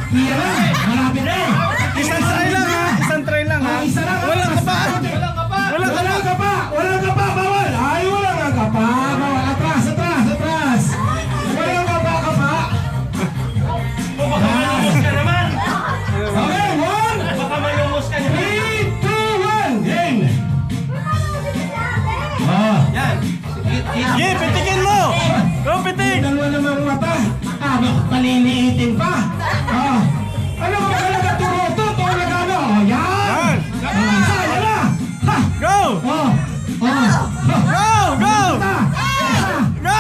Iyan na. Malapit na. Isang try lang ha. Isang try lang ha. Isa lang. Walang kapa. Walang kapa. Walang kapa. Bawal. Ay, walang kapa. Bawal. Atras, atras, atras. Walang kapa. Baka malumos ka naman. Okay, 1, Baka malumos ka naman. 3, 2, 1. Game. Ah. Yan. Sige, pitikin mo. Go, pitik. Dalawa namang mata. Paliliitin pa. Ah. Ano ka talaga turoto? Talaga ano? Yan. Isa, yan na. Ha. Go. Oh. Go, go. Go.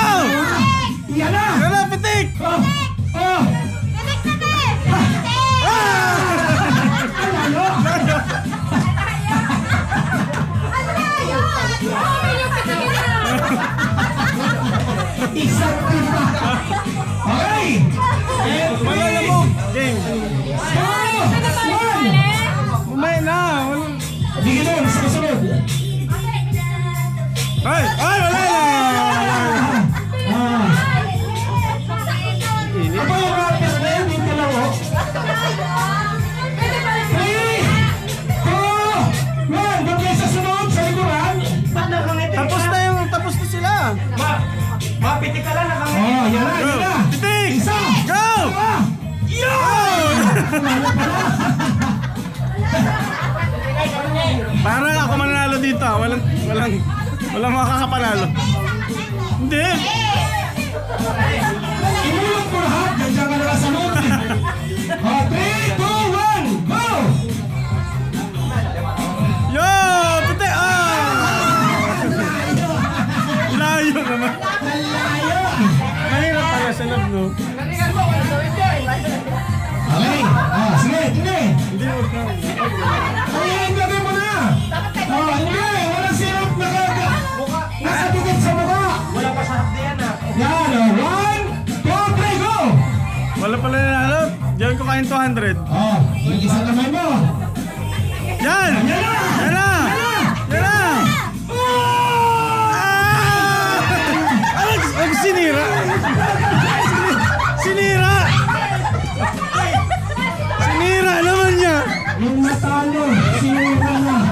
Yan na. Go na, pitik. Oh. Oh. Isang pipa. Okay. Malala mo. Game. 1. Umay na. Walang... Bigyan mo, sa kasunod. Ay, ay, wala na. Ako yung rapis na yun, dito lang oh. 3, 2, 1. Doon kayo sa sunod, sa likuran. Ba't nakangiti ka? Tapos na sila. Mapitik ka lang, nakangiti. Oh, yan na, yan na. Pitik. Isa. Go. Yun! Para ako mananalo dito. Walang makakapanalo. Hindi. Inulog mo lahat. Nandiyan ka na sa sunod. 3, 2, 1. Go! Yo, pitik. Layo naman. Layo. Mahirap pala sa love, no? Okay. Sige, sige. Hindi mo na. Ayan, gagawin mo na. Hindi. Walang sirap na nakadikit sa mukha. Wala pa sa hapdiyan ah. Yan. 1, 2, 3, go! Wala pala nanalo. Diyan ko kain 200. Oh, yung isang kamay mo. Yan! Yan na! Yan na! Yan na! Ang sinira! Sinira! Sinira naman niya! Yung natalo, sinira na.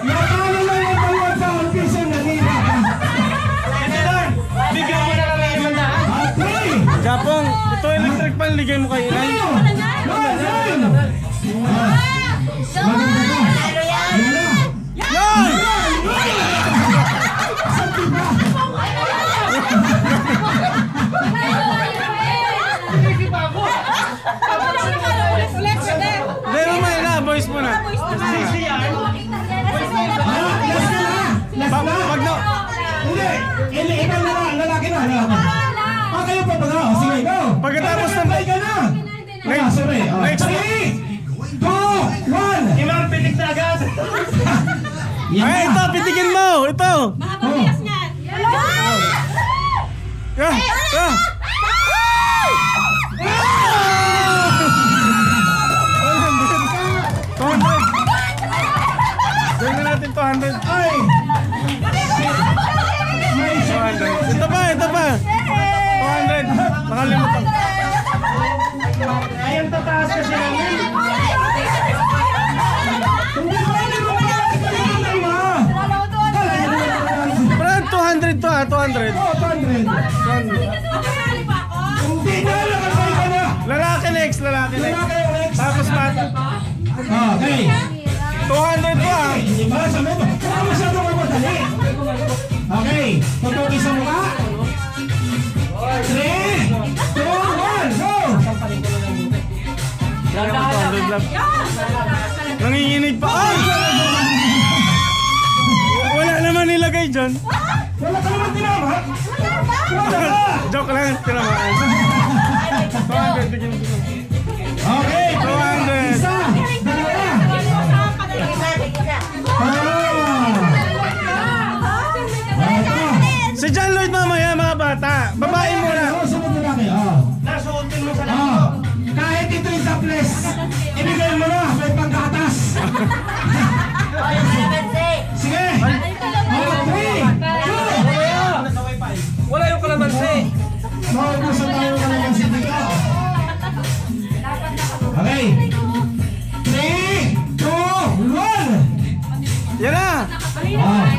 Natalo lang yung dalawang taon, piso nanira ka. Hindi lang. Bigyan mo na lang ng 500. 3, Japong, ito electric pan, ligay mo kay Inay. 2, 1. Maganda ka. Yan na. Yan! Hindi naman na, voice mo na. Sisi yan. Last na. Wag na. Hindi. Ikaw na lang. Lalaki na. Kayo pa ba na? Sige, go. Pagkatapos ng... Sabay ka na. Sorry. Next. 3, 2, 1. Imang pitik na agad. Ay, ito, pitikin mo! Ito! Mahabang bias niyan. Yeah! Yeah! Gawin na natin 200. Ay! May 200. Ito pa, ito pa. 200. Nakalimutan. Ayan tataas kasi namin. Hindi ko alam ma. Brad, 200 to ha, 200. 200. 200. Hindi na, nakasay ka na. Lalaki next, lalaki next. Lalaki next. Tapos mat. Okay. 200 to ha. Hindi ba? Sabi mo, kung masyado ka madali. Okay. Tutuki sa mukha. 3, 2, 1, go! Kaya mo 200 lang. Nanginginig pa. Ay! Wala naman nilagay dyan. Wala ka naman tinama. Wala ka. Joke lang, tinamaan. 200, bigyan mo. Okay. 200. Isa. Dalawa. Si John Lloyd mamaya mga bata. Babae muna. Sunod na kayo. Nasuotin mo sa lahat. Oh, kahit ito yung topless, ibigay mo na, may pangkatas. Sige. 3, 2. Wala yung kalamansi. Maubusan tayo ka naman si Dika. Oh.